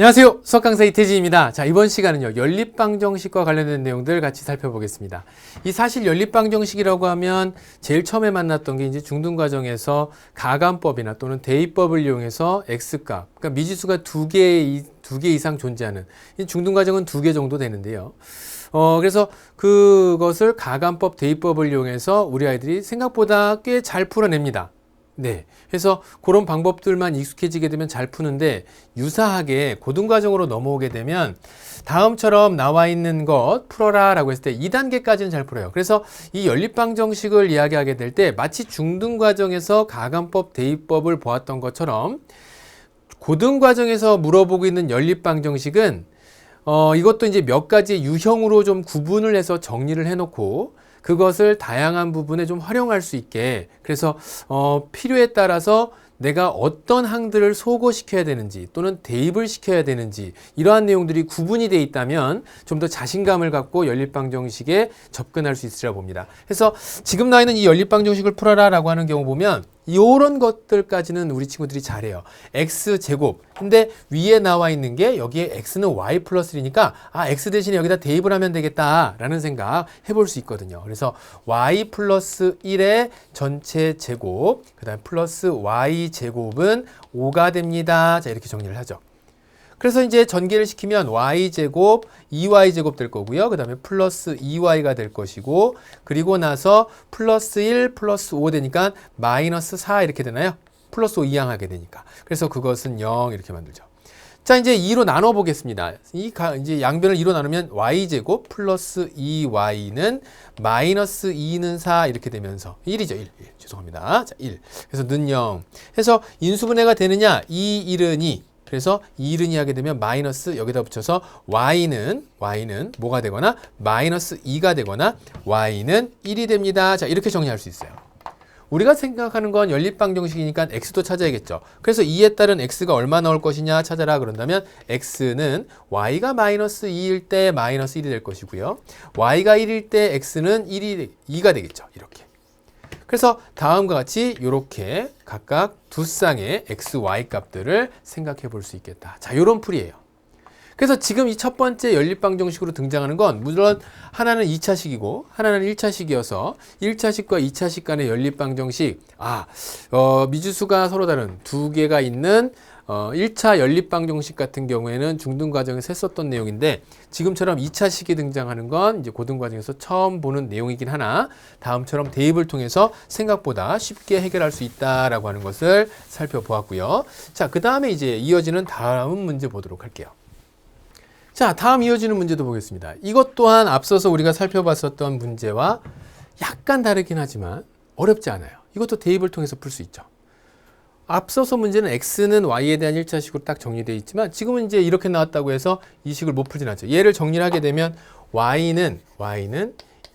안녕하세요. 수학 강사 이태진입니다. 자, 이번 시간은요, 연립방정식과 관련된 내용들 같이 살펴보겠습니다. 이 사실 연립방정식이라고 하면 제일 처음에 만났던 게 이제 중등과정에서 가감법이나 또는 대입법을 이용해서 x값, 그러니까 미지수가 두 개 이상 존재하는 이 중등과정은 2개 정도 되는데요. 그래서 그것을 가감법, 대입법을 이용해서 우리 아이들이 생각보다 꽤 잘 풀어냅니다. 네. 그래서 그런 방법들만 익숙해지게 되면 잘 푸는데 유사하게 고등과정으로 넘어오게 되면 다음처럼 나와 있는 것 풀어라 라고 했을 때 2단계까지는 잘 풀어요. 그래서 이 연립방정식을 이야기하게 될 때 마치 중등과정에서 가감법, 대입법을 보았던 것처럼 고등과정에서 물어보고 있는 연립방정식은 이것도 이제 몇 가지 유형으로 좀 구분을 해서 정리를 해놓고 그것을 다양한 부분에 좀 활용할 수 있게, 그래서 필요에 따라서 내가 어떤 항들을 소거시켜야 되는지 또는 대입을 시켜야 되는지 이러한 내용들이 구분이 돼 있다면 좀 더 자신감을 갖고 연립방정식에 접근할 수 있으리라 봅니다. 그래서 지금 나와 있는 이 연립방정식을 풀어라 라고 하는 경우 보면 이런 것들까지는 우리 친구들이 잘해요. x제곱. 근데 위에 나와 있는 게 여기에 x는 y 플러스 1이니까 x 대신에 여기다 대입을 하면 되겠다 라는 생각 해볼 수 있거든요. 그래서 y 플러스 1의 전체 제곱, 그 다음에 플러스 y 제곱은 5가 됩니다. 자, 이렇게 정리를 하죠. 그래서 이제 전개를 시키면 y제곱, 2y제곱 될 거고요. 그 다음에 플러스 2y가 될 것이고, 그리고 나서 플러스 1, 플러스 5 되니까 마이너스 4 이렇게 되나요? 플러스 5 이항하게 되니까. 그래서 그것은 0 이렇게 만들죠. 자, 이제 2로 나눠 보겠습니다. 이제 양변을 2로 나누면 y제곱 플러스 2y는 마이너스 2는 4 이렇게 되면서 1이죠. 1. 죄송합니다. 자, 1. 그래서 는 0. 해서 인수분해가 되느냐? 2, 1은 2. 그래서 2는 2 하게 되면 마이너스 여기다 붙여서 y는 뭐가 되거나 마이너스 2가 되거나 y는 1이 됩니다. 자, 이렇게 정리할 수 있어요. 우리가 생각하는 건 연립방정식이니까 x도 찾아야겠죠. 그래서 2에 따른 x가 얼마 나올 것이냐 찾아라 그런다면 x는 y가 마이너스 2일 때 마이너스 1이 될 것이고요. y가 1일 때 x는 2가 되겠죠. 이렇게. 그래서 다음과 같이 이렇게 각각 두 쌍의 x, y 값들을 생각해 볼 수 있겠다. 자, 요런 풀이에요. 그래서 지금 이 첫 번째 연립방정식으로 등장하는 건 물론 하나는 2차식이고 하나는 1차식이어서 1차식과 2차식 간의 연립방정식, 미지수가 서로 다른 두 개가 있는 1차 연립방정식 같은 경우에는 중등과정에서 했었던 내용인데 지금처럼 2차식이 등장하는 건 이제 고등과정에서 처음 보는 내용이긴 하나 다음처럼 대입을 통해서 생각보다 쉽게 해결할 수 있다라고 하는 것을 살펴보았고요. 자, 그 다음에 이제 이어지는 다음 문제 보도록 할게요. 자, 다음 이어지는 문제도 보겠습니다. 이것 또한 앞서서 우리가 살펴봤었던 문제와 약간 다르긴 하지만 어렵지 않아요. 이것도 대입을 통해서 풀 수 있죠. 앞서서 문제는 x는 y에 대한 1차식으로 딱 정리되어 있지만 지금은 이제 이렇게 나왔다고 해서 이 식을 못 풀진 않죠. 얘를 정리를 하게 되면 y는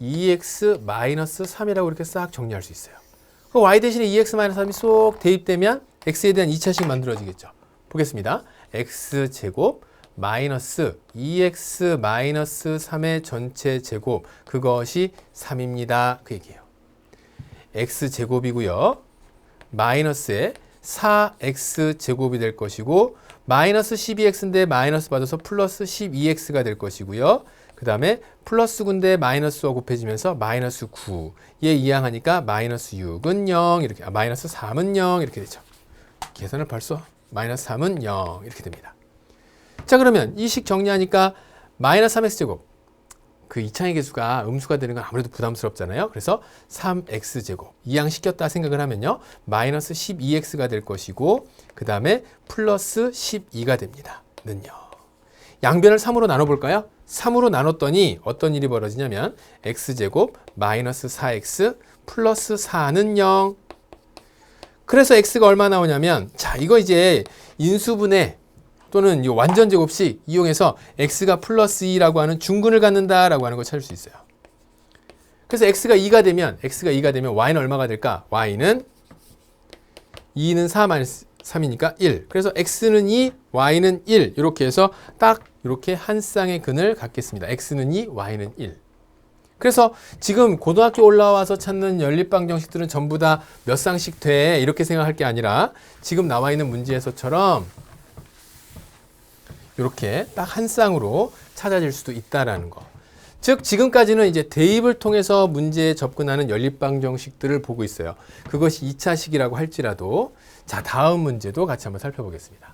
2x-3이라고 이렇게 싹 정리할 수 있어요. 그 y 대신에 2x-3이 쏙 대입되면 x에 대한 2차식 만들어지겠죠. 보겠습니다. x제곱 마이너스 2x-3의 전체 제곱, 그것이 3입니다. 그 얘기예요. x제곱이고요. 마이너스에 4x제곱이 될 것이고 마이너스 12x인데 마이너스 받아서 플러스 12x가 될 것이고요. 그 다음에 플러스 9인데 마이너스 5가 곱해지면서 마이너스 9. 얘 이항하니까 마이너스 6은 0 이렇게, 마이너스 3은 0 이렇게 되죠. 계산을 벌써 마이너스 3은 0 이렇게 됩니다. 자, 그러면 이 식 정리하니까 마이너스 3x제곱, 그 이차의 개수가 음수가 되는 건 아무래도 부담스럽잖아요. 그래서 3x제곱 이항시켰다 생각을 하면요 마이너스 12x가 될 것이고 그 다음에 플러스 12가 됩니다. 는요. 양변을 3으로 나눠볼까요? 3으로 나눴더니 어떤 일이 벌어지냐면 x제곱 마이너스 4x 플러스 4는 0. 그래서 x가 얼마 나오냐면, 자, 이거 이제 인수분해 또는 이 완전 제곱식 이용해서 x가 플러스 2라고 하는 중근을 갖는다라고 하는 걸 찾을 수 있어요. 그래서 x가 2가 되면 y는 얼마가 될까? y는 2는 4 마이너스 3이니까 1. 그래서 x는 2, y는 1. 이렇게 해서 딱 이렇게 한 쌍의 근을 갖겠습니다. x는 2, y는 1. 그래서 지금 고등학교 올라와서 찾는 연립방정식들은 전부 다 몇 쌍씩 돼 이렇게 생각할 게 아니라 지금 나와 있는 문제에서처럼 이렇게 딱 한 쌍으로 찾아질 수도 있다라는 거. 즉 지금까지는 이제 대입을 통해서 문제에 접근하는 연립방정식들을 보고 있어요. 그것이 2차식이라고 할지라도 자 다음 문제도 같이 한번 살펴보겠습니다.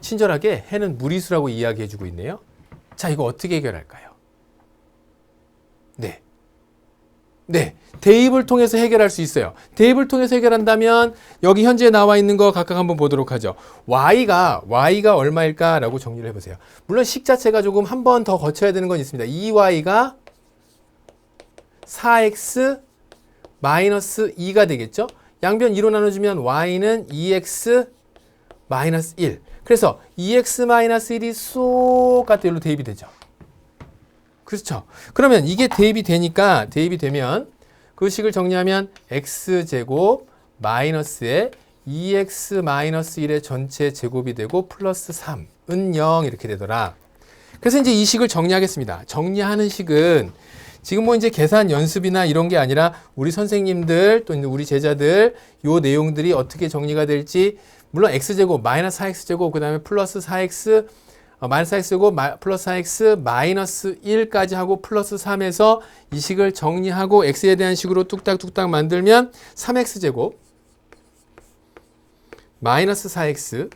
친절하게 해는 무리수라고 이야기해주고 있네요. 자 이거 어떻게 해결할까요? 네, 대입을 통해서 해결할 수 있어요. 대입을 통해서 해결한다면 여기 현재 나와 있는 거 각각 한번 보도록 하죠. y가 얼마일까라고 정리를 해보세요. 물론 식 자체가 조금 한 번 더 거쳐야 되는 건 있습니다. 2y가 4x 마이너스 2가 되겠죠. 양변 2로 나눠주면 y는 2x 마이너스 1. 그래서 2x 마이너스 1이 쏙 갖다 여기로 대입이 되죠. 그렇죠. 그러면 이게 대입이 되면 그 식을 정리하면 x제곱 마이너스에 2x 마이너스 1의 전체 제곱이 되고 플러스 3은 0 이렇게 되더라. 그래서 이제 이 식을 정리하겠습니다. 정리하는 식은 지금 뭐 이제 계산 연습이나 이런 게 아니라 우리 선생님들 또 우리 제자들 요 내용들이 어떻게 정리가 될지 물론 x제곱 마이너스 4x제곱 그 다음에 플러스 4x 마이너스 4x제곱 플러스 4x 마이너스 1까지 하고 플러스 3에서 이 식을 정리하고 x에 대한 식으로 뚝딱뚝딱 만들면 3x제곱 마이너스 4x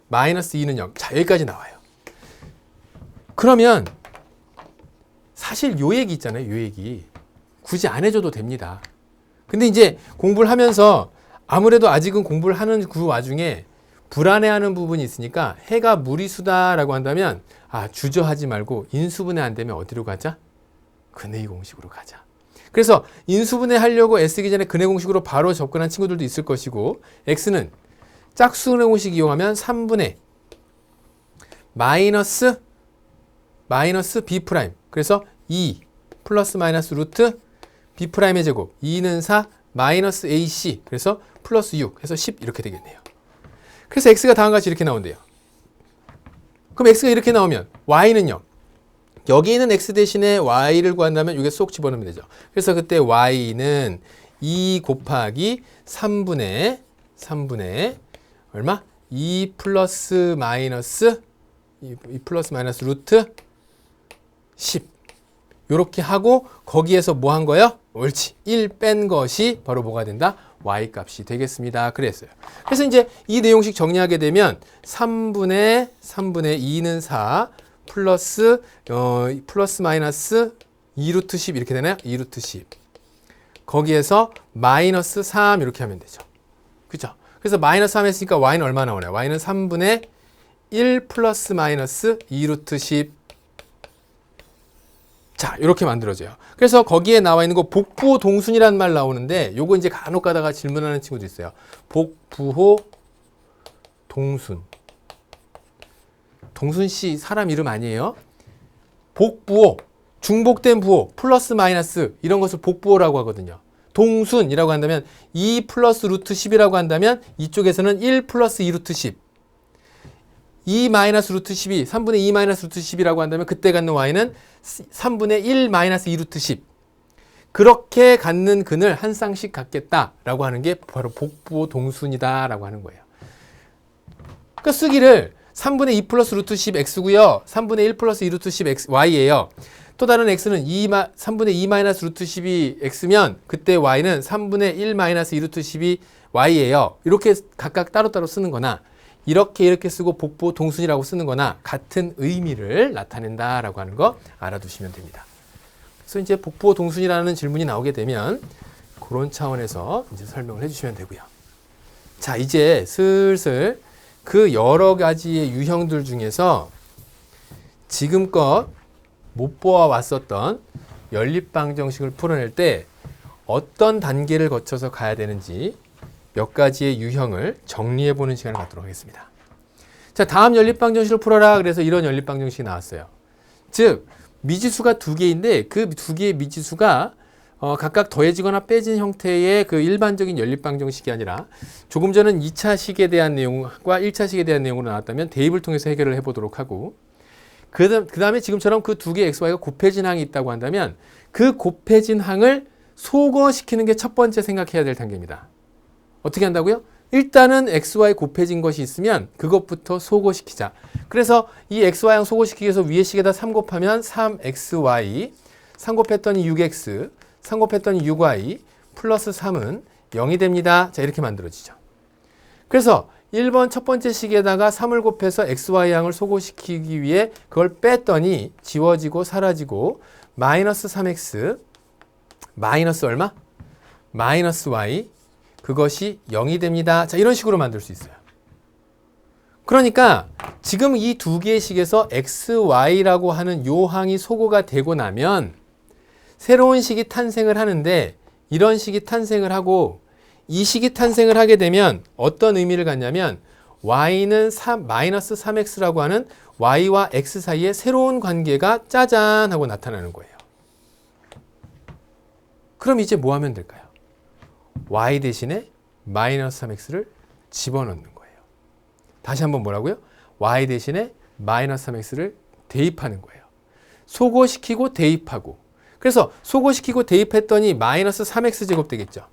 마이너스 2는 0. 자 여기까지 나와요. 그러면 사실 요 얘기 있잖아요. 요 얘기 굳이 안 해줘도 됩니다. 근데 이제 공부를 하면서 아무래도 아직은 공부를 하는 그 와중에 불안해하는 부분이 있으니까 해가 무리수다라고 한다면 주저하지 말고 인수분해 안 되면 어디로 가자? 근해의 공식으로 가자. 그래서 인수분해 하려고 애쓰기 전에 근해 공식으로 바로 접근한 친구들도 있을 것이고 x는 짝수 근해 공식 이용하면 3분의 마이너스 b 프라임 그래서 2 플러스 마이너스 루트 b 프라임의 제곱 2는 4 마이너스 ac 그래서 플러스 6 해서 10 이렇게 되겠네요. 그래서 x가 다음과 같이 이렇게 나온대요. 그럼 x가 이렇게 나오면 y는요. 여기 있는 x 대신에 y를 구한다면 이게 쏙 집어넣으면 되죠. 그래서 그때 y는 2 곱하기 3분의 얼마? 2 플러스 마이너스 루트 10 요렇게 하고 거기에서 뭐 한 거예요? 옳지. 1 뺀 것이 바로 뭐가 된다? y 값이 되겠습니다. 그랬어요. 그래서 이제 이 내용식 정리하게 되면 3분의 2는 4 플러스 마이너스 2루트 10 이렇게 되나요? 2루트 10 거기에서 마이너스 3 이렇게 하면 되죠. 그죠? 그래서 마이너스 3 했으니까 y는 얼마 나오나요? y는 3분의 1 플러스 마이너스 2루트 10 자, 이렇게 만들어져요. 그래서 거기에 나와 있는 거 복부호 동순이라는 말 나오는데 요거 이제 간혹 가다가 질문하는 친구도 있어요. 복부호 동순. 동순 씨 사람 이름 아니에요? 복부호, 중복된 부호, 플러스 마이너스 이런 것을 복부호라고 하거든요. 동순이라고 한다면 2 플러스 루트 10이라고 한다면 이쪽에서는 1 플러스 2 루트 10 2 마이너스 루트 12, 3분의 2 마이너스 루트 10이라고 한다면 그때 갖는 y는 3분의 1 마이너스 2 루트 10. 그렇게 갖는 근을 한 쌍씩 갖겠다라고 하는 게 바로 복부호 동순이다라고 하는 거예요. 그러니까 쓰기를 3분의 2 플러스 루트 10 x고요. 3분의 1 플러스 2 루트 10 x, y예요. 또 다른 x는 3분의 2 마이너스 루트 10이 x면 그때 y는 3분의 1 마이너스 2 루트 10이 y예요. 이렇게 각각 따로따로 쓰는 거나 이렇게 쓰고 복부호 동순이라고 쓰는 거나 같은 의미를 나타낸다라고 하는 거 알아두시면 됩니다. 그래서 이제 복부호 동순이라는 질문이 나오게 되면 그런 차원에서 이제 설명을 해주시면 되고요. 자, 이제 슬슬 그 여러 가지의 유형들 중에서 지금껏 못 보아왔었던 연립방정식을 풀어낼 때 어떤 단계를 거쳐서 가야 되는지 몇 가지의 유형을 정리해보는 시간을 갖도록 하겠습니다. 자, 다음 연립방정식을 풀어라. 그래서 이런 연립방정식이 나왔어요. 즉, 미지수가 두 개인데 그 두 개의 미지수가 각각 더해지거나 빼진 형태의 그 일반적인 연립방정식이 아니라 조금 전은 2차식에 대한 내용과 1차식에 대한 내용으로 나왔다면 대입을 통해서 해결을 해보도록 하고 그 다음에 지금처럼 그 두 개의 xy가 곱해진 항이 있다고 한다면 그 곱해진 항을 소거시키는 게 첫 번째 생각해야 될 단계입니다. 어떻게 한다고요? 일단은 xy 곱해진 것이 있으면 그것부터 소거시키자. 그래서 이 xy항 소거시키기 위해서 위에 식에다 3 곱하면 3xy, 3 곱했더니 6x, 3 곱했더니 6y, 플러스 3은 0이 됩니다. 자, 이렇게 만들어지죠. 그래서 1번 첫 번째 식에다가 3을 곱해서 xy항을 소거시키기 위해 그걸 뺐더니 지워지고 사라지고 마이너스 3x, 마이너스 얼마? 마이너스 y, 그것이 0이 됩니다. 자, 이런 식으로 만들 수 있어요. 그러니까 지금 이 두 개의 식에서 xy라고 하는 요 항이 소거가 되고 나면 새로운 식이 탄생을 하는데, 이런 식이 탄생을 하고 이 식이 탄생을 하게 되면 어떤 의미를 갖냐면 y는 마이너스 3x라고 하는 y와 x 사이에 새로운 관계가 짜잔 하고 나타나는 거예요. 그럼 이제 뭐 하면 될까요? y 대신에 마이너스 3x를 집어넣는 거예요. 다시 한번 뭐라고요? y 대신에 마이너스 3x를 대입하는 거예요. 소거시키고 대입하고. 그래서 소거시키고 대입했더니 마이너스 3x 제곱 되겠죠.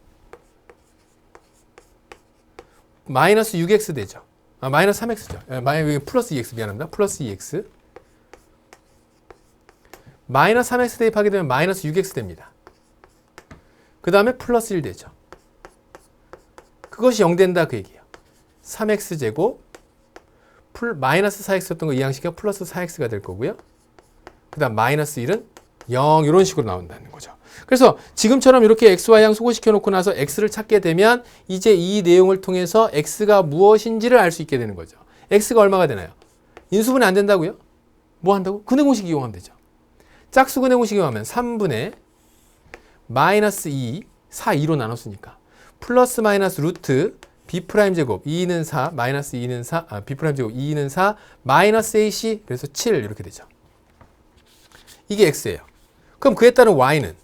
마이너스 6x 되죠. 마이너스 3x죠. 플러스 2x 미안합니다. 플러스 2x. 마이너스 3x 대입하게 되면 마이너스 6x 됩니다. 그 다음에 플러스 1 되죠. 그것이 0 된다 그 얘기예요. 3x 제곱 마이너스 4x였던 거 이항식이 플러스 4x가 될 거고요. 그 다음 마이너스 1은 0 이런 식으로 나온다는 거죠. 그래서 지금처럼 이렇게 xy항 소거시켜 놓고 나서 x를 찾게 되면 이제 이 내용을 통해서 x가 무엇인지를 알 수 있게 되는 거죠. x가 얼마가 되나요? 인수분해 안 된다고요? 뭐 한다고? 근해 공식 이용하면 되죠. 짝수 근해 공식 이용하면 3분의 마이너스 2, 4, 2로 나눴으니까 플러스 마이너스 루트 b 프라임 제곱 2는 4, 마이너스 2는 4, b 프라임 제곱 2는 4, 마이너스 ac 그래서 7 이렇게 되죠. 이게 x예요. 그럼 그에 따른 y는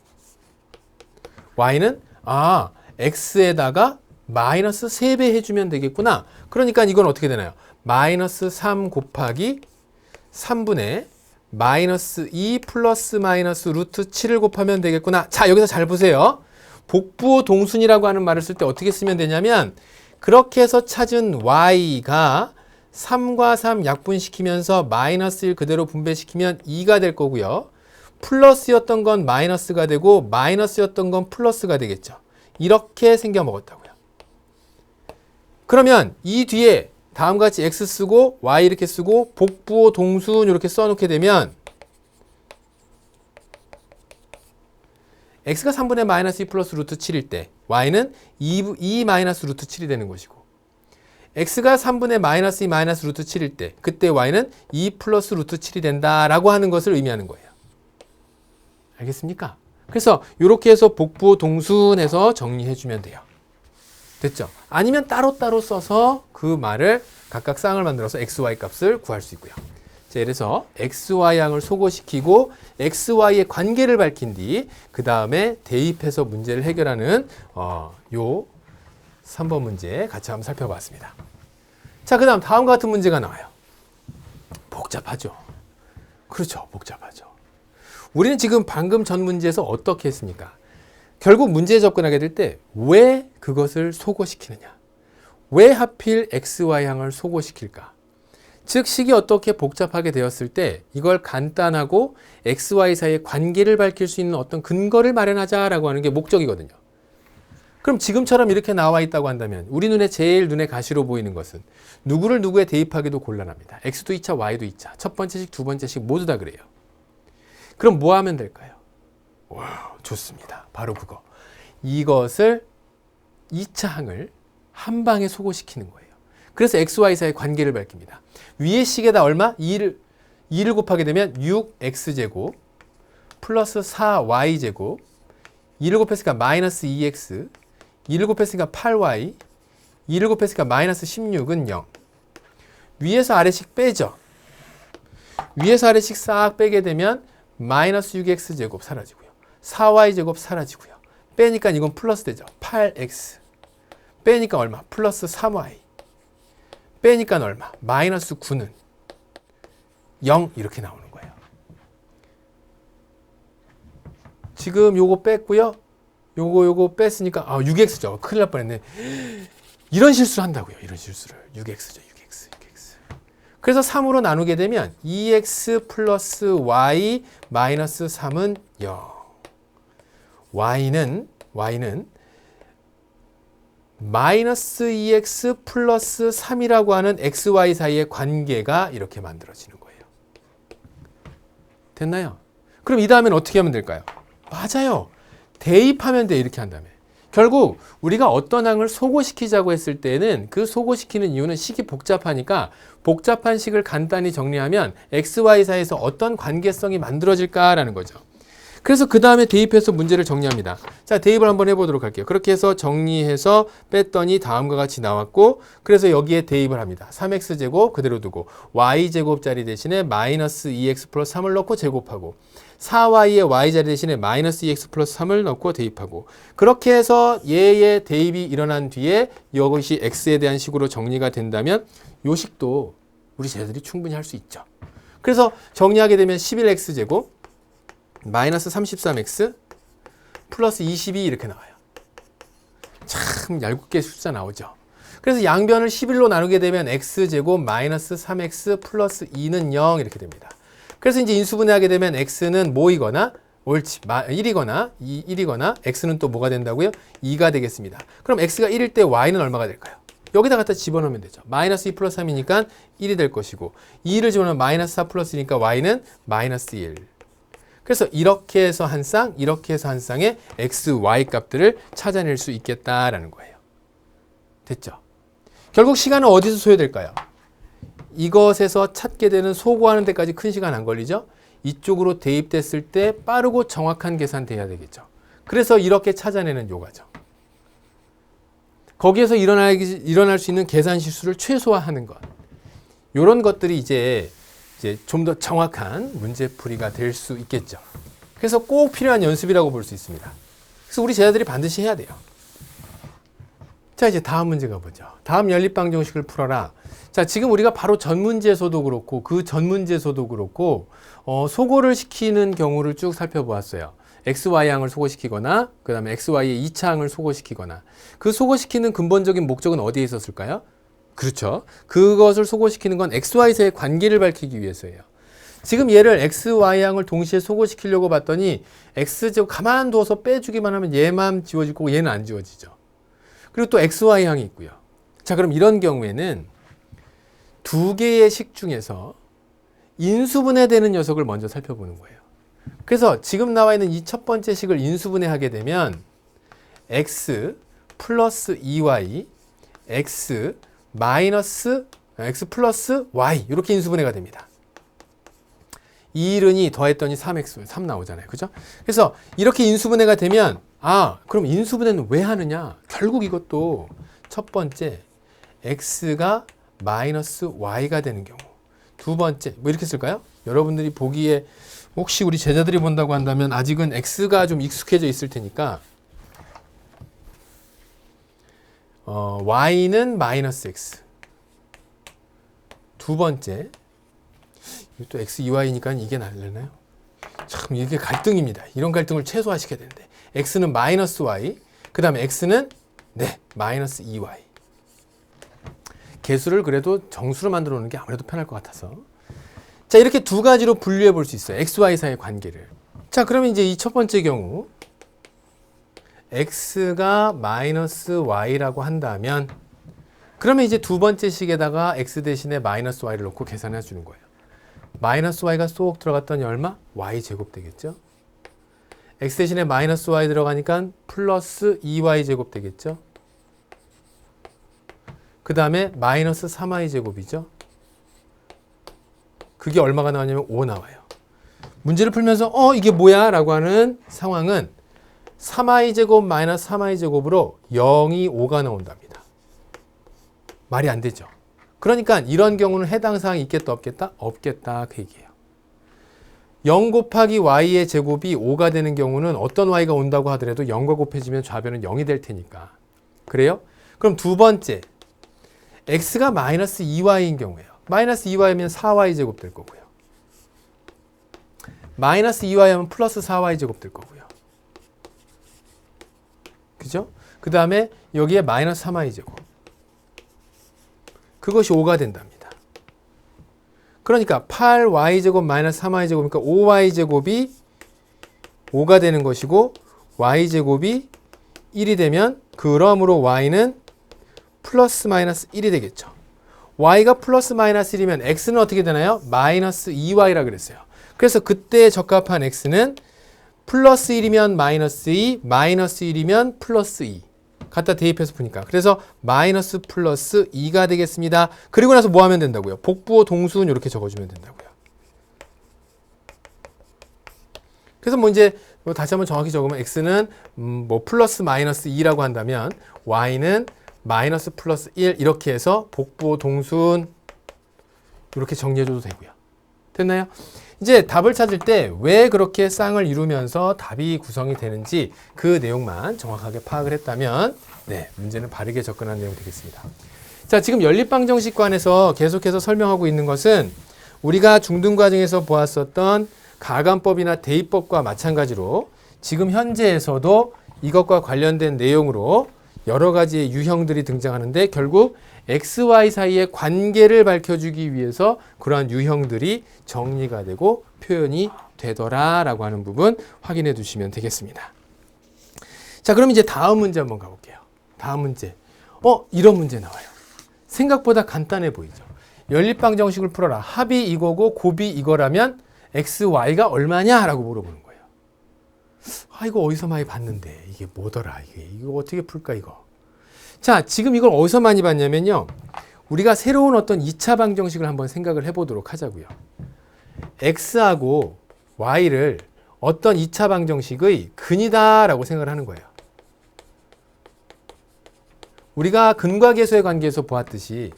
x에다가 마이너스 3배 해주면 되겠구나. 그러니까 이건 어떻게 되나요? 마이너스 3 곱하기 3분의 마이너스 2 플러스 마이너스 루트 7을 곱하면 되겠구나. 자, 여기서 잘 보세요. 복부호 동순이라고 하는 말을 쓸 때 어떻게 쓰면 되냐면 그렇게 해서 찾은 y가 3과 3 약분시키면서 마이너스 1 그대로 분배시키면 2가 될 거고요. 플러스였던 건 마이너스가 되고 마이너스였던 건 플러스가 되겠죠. 이렇게 생겨 먹었다고요. 그러면 이 뒤에 다음과 같이 x 쓰고 y 이렇게 쓰고 복부호 동순 이렇게 써놓게 되면 x가 3분의 마이너스 2 플러스 루트 7일 때 y는 2 마이너스 루트 7이 되는 것이고 x가 3분의 마이너스 2 마이너스 루트 7일 때 그때 y는 2 플러스 루트 7이 된다라고 하는 것을 의미하는 거예요. 알겠습니까? 그래서 이렇게 해서 복부호 동순해서 정리해주면 돼요. 됐죠? 아니면 따로따로 써서 그 말을 각각 쌍을 만들어서 xy 값을 구할 수 있고요. 자, 그래서 xy항을 소거시키고 xy의 관계를 밝힌 뒤 그 다음에 대입해서 문제를 해결하는 요 3번 문제 같이 한번 살펴봤습니다. 자, 그 다음과 같은 문제가 나와요. 복잡하죠? 그렇죠. 복잡하죠. 우리는 지금 방금 전 문제에서 어떻게 했습니까? 결국 문제에 접근하게 될 때 왜 그것을 소거시키느냐? 왜 하필 xy항을 소거시킬까? 즉 식이 어떻게 복잡하게 되었을 때 이걸 간단하고 xy 사이의 관계를 밝힐 수 있는 어떤 근거를 마련하자라고 하는 게 목적이거든요. 그럼 지금처럼 이렇게 나와 있다고 한다면 우리 눈에 제일 눈에 가시로 보이는 것은 누구를 누구에 대입하기도 곤란합니다. x도 2차, y도 2차. 첫 번째 식, 두 번째 식 모두 다 그래요. 그럼 뭐 하면 될까요? 와, 좋습니다. 바로 그거. 이것을 2차 항을 한 방에 소거시키는 거예요. 그래서 xy 사이의 관계를 밝힙니다. 위의 식에다 얼마? 2를 곱하게 되면 6x제곱 플러스 4y제곱 2를 곱했으니까 마이너스 2x 2를 곱했으니까 8y 2를 곱했으니까 마이너스 16은 0. 위에서 아래식 빼죠. 위에서 아래식 싹 빼게 되면 마이너스 6x제곱 사라지고요. 4y제곱 사라지고요. 빼니까 이건 플러스 되죠. 8x 빼니까 얼마? 플러스 3y 빼니까 얼마? 마이너스 9는 0 이렇게 나오는 거예요. 지금 요거 뺐고요. 요거 뺐으니까 6x죠. 큰일 날 뻔했네. 이런 실수를 한다고요. 이런 실수를. 6x죠. 6x. 그래서 3으로 나누게 되면 2x 플러스 y 마이너스 3은 0. y는 마이너스 2x 플러스 3이라고 하는 xy 사이의 관계가 이렇게 만들어지는 거예요. 됐나요? 그럼 이 다음엔 어떻게 하면 될까요? 맞아요. 대입하면 돼. 이렇게 한 다음에. 결국 우리가 어떤 항을 소거시키자고 했을 때는 그 소거시키는 이유는 식이 복잡하니까 복잡한 식을 간단히 정리하면 xy 사이에서 어떤 관계성이 만들어질까라는 거죠. 그래서 그 다음에 대입해서 문제를 정리합니다. 자, 대입을 한번 해보도록 할게요. 그렇게 해서 정리해서 뺐더니 다음과 같이 나왔고, 그래서 여기에 대입을 합니다. 3x제곱 그대로 두고 y제곱 자리 대신에 마이너스 2x 플러스 3을 넣고 제곱하고 4y의 y자리 대신에 마이너스 2x 플러스 3을 넣고 대입하고, 그렇게 해서 얘의 대입이 일어난 뒤에 이것이 x에 대한 식으로 정리가 된다면 요 식도 우리 쟤들이 충분히 할 수 있죠. 그래서 정리하게 되면 11x제곱 마이너스 33x 플러스 22 이렇게 나와요. 참 얄궂게 숫자 나오죠. 그래서 양변을 11로 나누게 되면 x제곱 마이너스 3x 플러스 2는 0 이렇게 됩니다. 그래서 이제 인수분해하게 되면 x는 뭐이거나 옳지 1이거나 1이거나 x는 또 뭐가 된다고요? 2가 되겠습니다. 그럼 x가 1일 때 y는 얼마가 될까요? 여기다 갖다 집어넣으면 되죠. 마이너스 2 플러스 3이니까 1이 될 것이고 2를 집어넣으면 마이너스 4 플러스니까 y는 마이너스 1. 그래서 이렇게 해서 한 쌍, 이렇게 해서 한 쌍의 x, y 값들을 찾아낼 수 있겠다라는 거예요. 됐죠? 결국 시간은 어디서 소요될까요? 이것에서 찾게 되는 소거하는 데까지 큰 시간 안 걸리죠? 이쪽으로 대입됐을 때 빠르고 정확한 계산돼야 되겠죠. 그래서 이렇게 찾아내는 요가죠. 거기에서 일어날 수 있는 계산 실수를 최소화하는 것. 이런 것들이 이제 좀 더 정확한 문제풀이가 될 수 있겠죠. 그래서 꼭 필요한 연습이라고 볼 수 있습니다. 그래서 우리 제자들이 반드시 해야 돼요. 자, 이제 다음 문제 가보죠. 다음 연립방정식을 풀어라. 자, 지금 우리가 바로 전문제에서도 그렇고 그 전문제에서도 그렇고 소거를 시키는 경우를 쭉 살펴보았어요. XY항을 소거시키거나 그 다음에 XY의 2차항을 소거시키거나, 그 소거시키는 근본적인 목적은 어디에 있었을까요? 그렇죠. 그것을 소거시키는 건 XY 사이의 관계를 밝히기 위해서예요. 지금 얘를 XY항을 동시에 소거시키려고 봤더니 X제곱 가만 두어서 빼주기만 하면 얘만 지워질 거고 얘는 안 지워지죠. 그리고 또 XY항이 있고요. 자, 그럼 이런 경우에는 두 개의 식 중에서 인수분해되는 녀석을 먼저 살펴보는 거예요. 그래서 지금 나와 있는 이 첫 번째 식을 인수분해하게 되면 X 플러스 2Y, X 마이너스 x 플러스 y 이렇게 인수분해가 됩니다. 2 더했더니 3x, 3 나오잖아요. 그죠? 그래서 이렇게 인수분해가 되면 그럼 인수분해는 왜 하느냐? 결국 이것도 첫 번째 x가 마이너스 y가 되는 경우, 두 번째 뭐 이렇게 쓸까요? 여러분들이 보기에 혹시 우리 제자들이 본다고 한다면 아직은 x가 좀 익숙해져 있을 테니까 y는 마이너스 x. 두 번째, 또 x, 2y니까 이게 날려나요? 참 이게 갈등입니다. 이런 갈등을 최소화시켜야 되는데 x는 마이너스 y, 그 다음에 x는 마이너스 2y. 개수를 그래도 정수로 만들어 놓는 게 아무래도 편할 것 같아서. 자, 이렇게 두 가지로 분류해 볼 수 있어요. x, y 사이의 관계를. 자, 그러면 이제 이 첫 번째 경우 x가 마이너스 y라고 한다면 그러면 이제 두 번째 식에다가 x 대신에 마이너스 y를 넣고 계산해 주는 거예요. 마이너스 y가 쏙 들어갔더니 얼마? y제곱 되겠죠. x 대신에 마이너스 y 들어가니까 플러스 2y제곱 되겠죠. 그 다음에 마이너스 3y제곱이죠. 그게 얼마가 나오냐면 5 나와요. 문제를 풀면서 이게 뭐야? 라고 하는 상황은 3y제곱 마이너스 3y제곱으로 0이 5가 나온답니다. 말이 안 되죠. 그러니까 이런 경우는 해당 사항이 있겠다 없겠다? 없겠다 그 얘기예요. 0 곱하기 y의 제곱이 5가 되는 경우는 어떤 y가 온다고 하더라도 0과 곱해지면 좌변은 0이 될 테니까. 그래요? 그럼 두 번째 x가 마이너스 2y인 경우예요. 마이너스 2y면 4y제곱 될 거고요. 마이너스 2y하면 플러스 4y제곱 될 거고요. 그죠? 그 다음에 여기에 마이너스 3y제곱. 그것이 5가 된답니다. 그러니까 8y제곱 마이너스 3y제곱이니까 5y제곱이 5가 되는 것이고 y제곱이 1이 되면 그러므로 y는 플러스 마이너스 1이 되겠죠. y가 플러스 마이너스 1이면 x는 어떻게 되나요? 마이너스 2y라 그랬어요. 그래서 그때 적합한 x는 플러스 1이면 마이너스 2, 마이너스 1이면 플러스 2. 갖다 대입해서 푸니까. 그래서 마이너스 플러스 2가 되겠습니다. 그리고 나서 뭐 하면 된다고요? 복부호 동수는 이렇게 적어주면 된다고요. 그래서 뭐 이제 다시 한번 정확히 적으면 x는 뭐 플러스 마이너스 2라고 한다면 y는 마이너스 플러스 1 이렇게 해서 복부호 동순 이렇게 정리해줘도 되고요. 됐나요? 이제 답을 찾을 때 왜 그렇게 쌍을 이루면서 답이 구성이 되는지 그 내용만 정확하게 파악을 했다면 네, 문제는 바르게 접근한 내용이 되겠습니다. 자, 지금 연립방정식관에서 계속해서 설명하고 있는 것은 우리가 중등과정에서 보았었던 가감법이나 대입법과 마찬가지로 지금 현재에서도 이것과 관련된 내용으로 여러 가지의 유형들이 등장하는데 결국 XY 사이의 관계를 밝혀주기 위해서 그러한 유형들이 정리가 되고 표현이 되더라라고 하는 부분 확인해 두시면 되겠습니다. 자, 그럼 이제 다음 문제 한번 가볼게요. 다음 문제. 이런 문제 나와요. 생각보다 간단해 보이죠. 연립방정식을 풀어라. 합이 이거고 곱이 이거라면 XY가 얼마냐? 라고 물어보는 거예요. 이거 어디서 많이 봤는데 이게 뭐더라? 이거 어떻게 풀까 이거? 자, 지금 이걸 어디서 많이 봤냐면요. 우리가 새로운 어떤 2차 방정식을 한번 생각을 해보도록 하자고요. X하고 Y를 어떤 2차 방정식의 근이다라고 생각을 하는 거예요. 우리가 근과 계수의 관계에서 보았듯이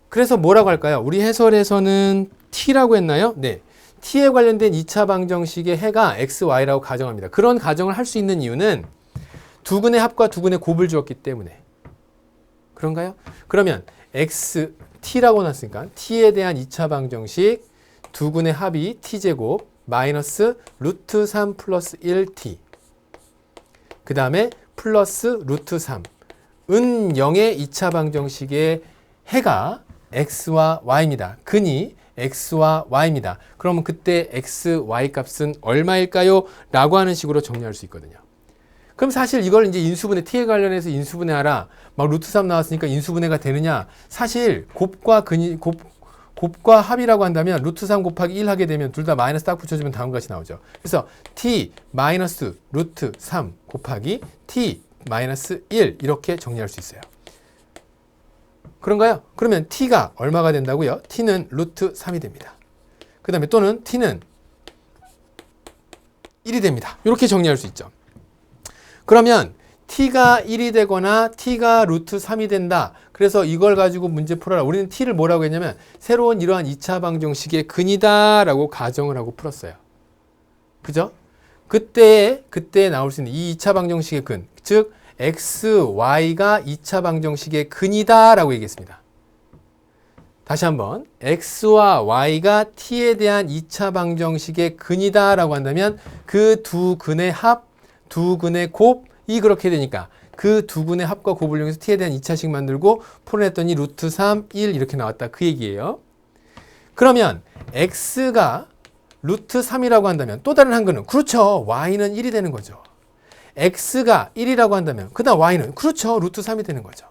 그래서 뭐라고 할까요? 우리 해설에서는 T라고 했나요? 네. T에 관련된 2차 방정식의 해가 X, Y라고 가정합니다. 그런 가정을 할 수 있는 이유는 두 근의 합과 두 근의 곱을 주었기 때문에. 그런가요? 그러면 X, T라고 놨으니까 T에 대한 2차 방정식 두 근의 합이 T제곱 마이너스 루트 3 플러스 1T 그 다음에 플러스 루트 3 은 0의 2차 방정식의 해가 X와 Y입니다. 근이 X와 Y입니다. 그러면 그때 X, Y 값은 얼마일까요? 라고 하는 식으로 정리할 수 있거든요. 그럼 사실 이걸 이제 인수분해, T에 관련해서 인수분해하라. 막 루트 3 나왔으니까 인수분해가 되느냐? 사실 곱과 합이라고 한다면 루트 3 곱하기 1 하게 되면 둘 다 마이너스 딱 붙여주면 다음과 같이 나오죠. 그래서 T 마이너스 루트 3 곱하기 T 마이너스 1 이렇게 정리할 수 있어요. 그런가요? 그러면 T가 얼마가 된다고요? T는 루트 3이 됩니다. 그 다음에 또는 T는 1이 됩니다. 이렇게 정리할 수 있죠. 그러면 T가 1이 되거나 T가 루트 3이 된다. 그래서 이걸 가지고 문제 풀어라. 우리는 T를 뭐라고 했냐면 새로운 이러한 2차 방정식의 근이다 라고 가정을 하고 풀었어요. 그죠? 그때 나올 수 있는 이 2차 방정식의 근, 즉 X, Y가 2차 방정식의 근이다 라고 얘기했습니다. 다시 한번 X와 Y가 T에 대한 2차 방정식의 근이다 라고 한다면 그 두 근의 합, 두 근의 곱이 그렇게 되니까 그 두 근의 합과 곱을 이용해서 T에 대한 2차식 만들고 풀어냈더니 루트 3, 1 이렇게 나왔다 그 얘기예요. 그러면 X가 루트 3이라고 한다면 또 다른 한 근은 그렇죠. Y는 1이 되는 거죠. X가 1이라고 한다면 그 다음 Y는 그렇죠. 루트 3이 되는 거죠.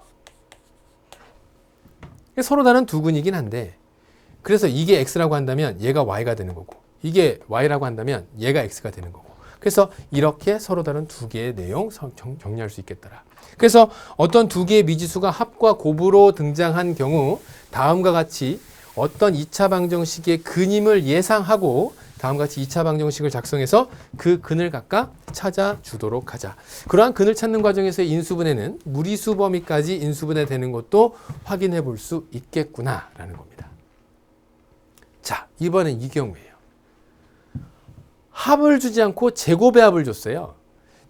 서로 다른 두 근이긴 한데 그래서 이게 X라고 한다면 얘가 Y가 되는 거고 이게 Y라고 한다면 얘가 X가 되는 거고 그래서 이렇게 서로 다른 두 개의 내용 정리할 수 있겠더라. 그래서 어떤 두 개의 미지수가 합과 곱으로 등장한 경우 다음과 같이 어떤 2차 방정식의 근임을 예상하고 다음과 같이 2차 방정식을 작성해서 그 근을 각각 찾아주도록 하자. 그러한 근을 찾는 과정에서의 인수분해는 무리수 범위까지 인수분해 되는 것도 확인해 볼 수 있겠구나라는 겁니다. 자, 이번엔 이 경우예요. 합을 주지 않고 제곱의 합을 줬어요.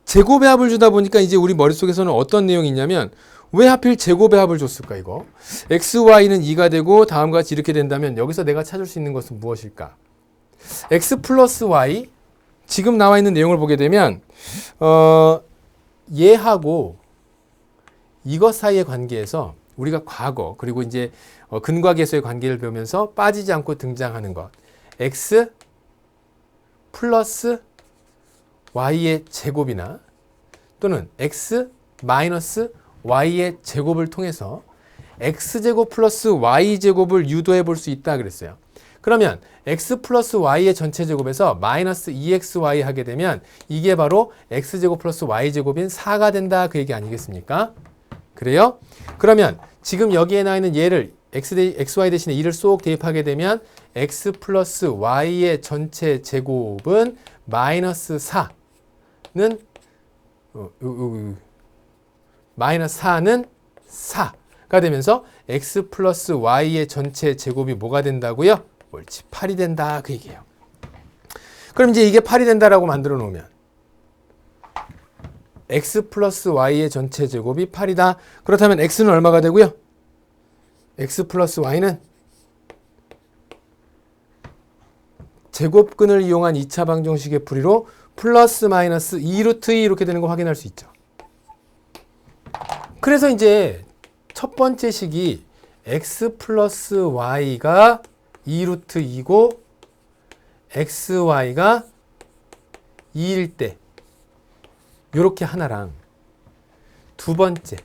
제곱의 합을 주다 보니까 이제 우리 머릿속에서는 어떤 내용이 있냐면 왜 하필 제곱의 합을 줬을까 이거? x, y는 2가 되고 다음과 같이 이렇게 된다면 여기서 내가 찾을 수 있는 것은 무엇일까? x 플러스 y 지금 나와 있는 내용을 보게 되면 얘하고 이것 사이의 관계에서 우리가 과거 그리고 이제 근과계수의 관계를 배우면서 빠지지 않고 등장하는 것. x 플러스 y의 제곱이나 또는 x 마이너스 y의 제곱을 통해서 x제곱 플러스 y제곱을 유도해 볼 수 있다 그랬어요. 그러면 x 플러스 y의 전체 제곱에서 마이너스 2xy 하게 되면 이게 바로 x제곱 플러스 y제곱인 4가 된다 그 얘기 아니겠습니까? 그래요? 그러면 지금 여기에 나와 있는 얘를 xy 대신에 2를 쏙 대입하게 되면 x 플러스 y의 전체 제곱은 마이너스 4는 마이너스 4는 4가 되면서 x 플러스 y의 전체 제곱이 뭐가 된다고요? 옳지, 8이 된다 그 얘기예요. 그럼 이제 이게 8이 된다라고 만들어 놓으면 x 플러스 y의 전체 제곱이 8이다. 그렇다면 x는 얼마가 되고요? x 플러스 y는 제곱근을 이용한 2차 방정식의 풀이로 플러스 마이너스 2루트 2 이렇게 되는 거 확인할 수 있죠. 그래서 이제 첫 번째 식이 x 플러스 y가 2루트 2고 xy가 2일 때 요렇게 하나랑 두 번째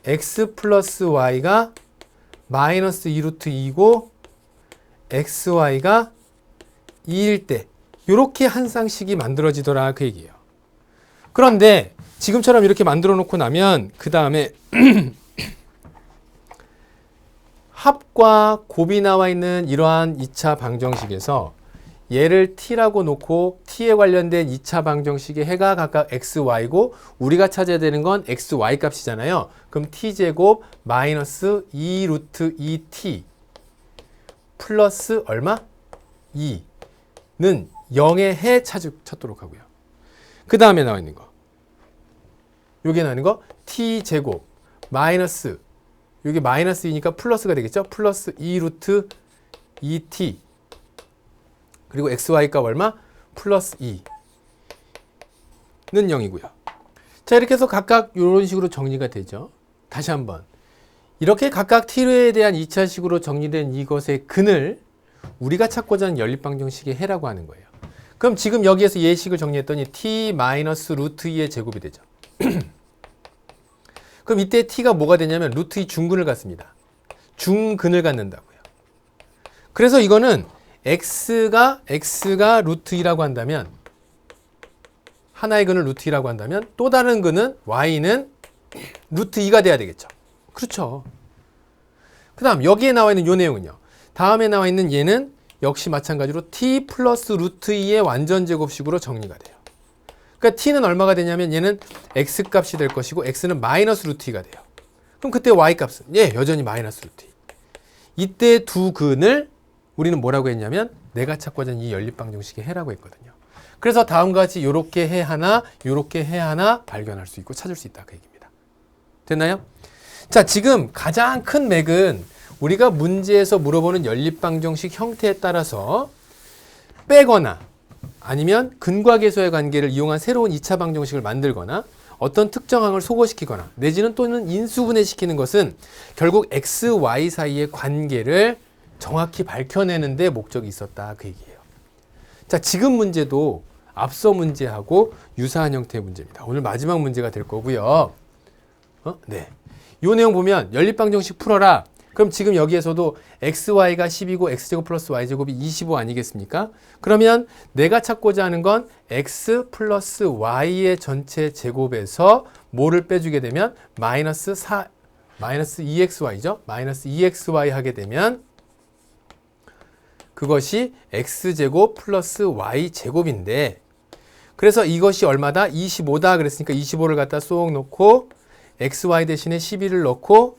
x 플러스 y가 마이너스 2루트 2고 xy가 2일 때 요렇게 한 쌍식이 만들어지더라 그 얘기예요. 그런데 지금처럼 이렇게 만들어 놓고 나면 그 다음에 합과 곱이 나와 있는 이러한 2차 방정식에서 얘를 t라고 놓고 t에 관련된 2차 방정식의 해가 각각 xy고 우리가 찾아야 되는 건 xy 값이잖아요. 그럼 t제곱 마이너스 2루트 2t 플러스 얼마? 2는 0의 해 찾도록 하고요. 그 다음에 나와 있는 거 요게 나와 있는 거 t제곱 마이너스 여기 마이너스 2니까 플러스가 되겠죠? 플러스 2루트 2t 그리고 xy 값 얼마? 플러스 2는 0이고요. 자, 이렇게 해서 각각 이런 식으로 정리가 되죠. 다시 한번 이렇게 각각 t에 대한 2차식으로 정리된 이것의 근을 우리가 찾고자 하는 연립방정식의 해라고 하는 거예요. 그럼 지금 여기에서 예식을 정리했더니 t 마이너스 루트 2의 제곱이 되죠. 그럼 이때 t가 뭐가 되냐면 루트 2 중근을 갖습니다. 중근을 갖는다고요. 그래서 이거는 x가 루트 2라고 한다면 하나의 근을 루트 2라고 한다면 또 다른 근은 y는 루트 2가 돼야 되겠죠. 그렇죠. 그 다음 여기에 나와 있는 이 내용은요. 다음에 나와 있는 얘는 역시 마찬가지로 t 플러스 루트 2의 완전 제곱식으로 정리가 돼요. 그러니까 t는 얼마가 되냐면 얘는 x 값이 될 것이고 x는 마이너스 루트 2가 돼요. 그럼 그때 y 값은 여전히 마이너스 루트 2. 이때 두 근을 우리는 뭐라고 했냐면 내가 찾고자 하는 이 연립방정식의 해라고 했거든요. 그래서 다음과 같이 요렇게 해 하나 요렇게 해 하나 발견할 수 있고 찾을 수 있다 그 얘기입니다. 됐나요? 자, 지금 가장 큰 맥은 우리가 문제에서 물어보는 연립방정식 형태에 따라서 빼거나 아니면 근과 계수의 관계를 이용한 새로운 2차 방정식을 만들거나 어떤 특정항을 소거시키거나 내지는 또는 인수분해시키는 것은 결국 x, y 사이의 관계를 정확히 밝혀내는 데 목적이 있었다 그 얘기예요. 자, 지금 문제도 앞서 문제하고 유사한 형태의 문제입니다. 오늘 마지막 문제가 될 거고요. 네. 이 내용 보면 연립방정식 풀어라. 그럼 지금 여기에서도 xy가 10이고 x제곱 플러스 y제곱이 25 아니겠습니까? 그러면 내가 찾고자 하는 건 x 플러스 y의 전체 제곱에서 뭐를 빼주게 되면 마이너스 2xy죠? 마이너스 2xy 하게 되면 그것이 x제곱 플러스 y제곱인데 그래서 이것이 얼마다? 25다 그랬으니까 25를 갖다 쏙 넣고 xy 대신에 12를 넣고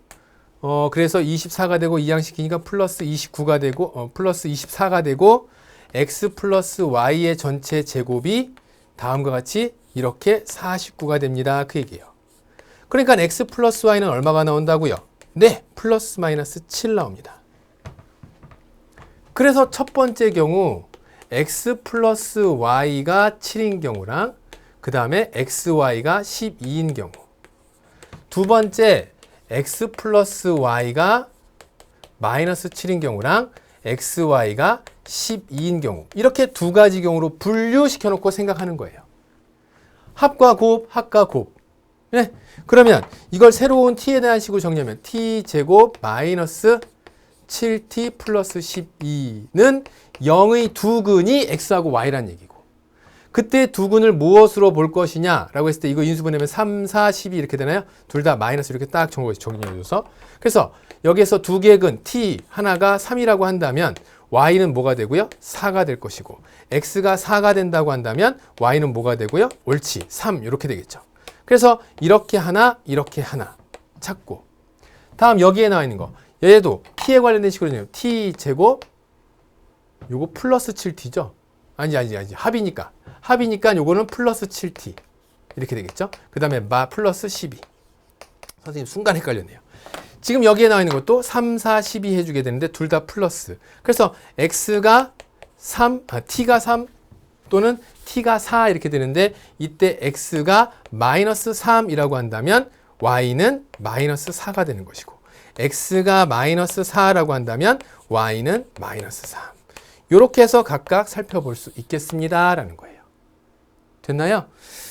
그래서 24가 되고 이항시키니까 플러스 29가 되고 플러스 24가 되고 x 플러스 y의 전체 제곱이 다음과 같이 이렇게 49가 됩니다. 그 얘기예요. 그러니까 x 플러스 y는 얼마가 나온다고요? 네, 플러스 마이너스 7 나옵니다. 그래서 첫 번째 경우 x 플러스 y가 7인 경우랑 그 다음에 xy가 12인 경우 두 번째 x 플러스 y가 마이너스 7인 경우랑 xy가 12인 경우 이렇게 두 가지 경우로 분류시켜 놓고 생각하는 거예요. 합과 곱, 합과 곱. 네? 그러면 이걸 새로운 t에 대한 식으로 정리하면 t제곱 마이너스 7t 플러스 12는 0의 두 근이 x하고 y란 얘기고 그때 두 근을 무엇으로 볼 것이냐 라고 했을 때 이거 인수분해하면 3, 4, 12 이렇게 되나요? 둘 다 마이너스 이렇게 딱 정리해줘서 그래서 여기에서 두 개의 근 t 하나가 3이라고 한다면 y는 뭐가 되고요? 4가 될 것이고 x가 4가 된다고 한다면 y는 뭐가 되고요? 옳지 3 이렇게 되겠죠. 그래서 이렇게 하나 찾고 다음 여기에 나와 있는 거 얘도 t에 관련된 식으로 t제곱 요거 플러스 7t죠? 아니 합이니까 요거는 플러스 7t 이렇게 되겠죠? 그 다음에 플러스 12 선생님 순간 헷갈렸네요. 지금 여기에 나와 있는 것도 3, 4, 12 해주게 되는데 둘 다 플러스 그래서 x가 3, t가 3 또는 t가 4 이렇게 되는데 이때 x가 마이너스 3이라고 한다면 y는 마이너스 4가 되는 것이고 x가 마이너스 4라고 한다면 y는 마이너스 3 이렇게 해서 각각 살펴볼 수 있겠습니다 라는 거예요. 됐나요?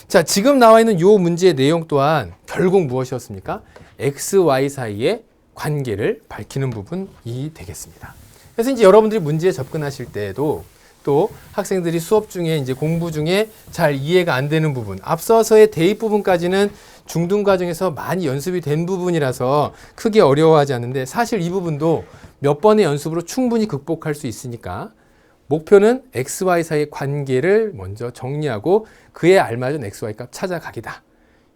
자, 지금 나와 있는 이 문제의 내용 또한 결국 무엇이었습니까? x, y 사이의 관계를 밝히는 부분이 되겠습니다. 그래서 이제 여러분들이 문제에 접근하실 때에도 또 학생들이 수업 중에 이제 공부 중에 잘 이해가 안 되는 부분, 앞서서의 대입 부분까지는 중등 과정에서 많이 연습이 된 부분이라서 크게 어려워하지 않는데 사실 이 부분도 몇 번의 연습으로 충분히 극복할 수 있으니까 목표는 x, y 사이의 관계를 먼저 정리하고 그에 알맞은 x, y 값 찾아가기다.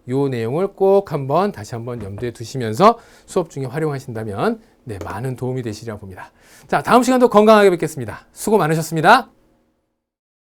이 내용을 꼭 다시 한번 염두에 두시면서 수업 중에 활용하신다면 네, 많은 도움이 되시리라 봅니다. 자, 다음 시간도 건강하게 뵙겠습니다. 수고 많으셨습니다.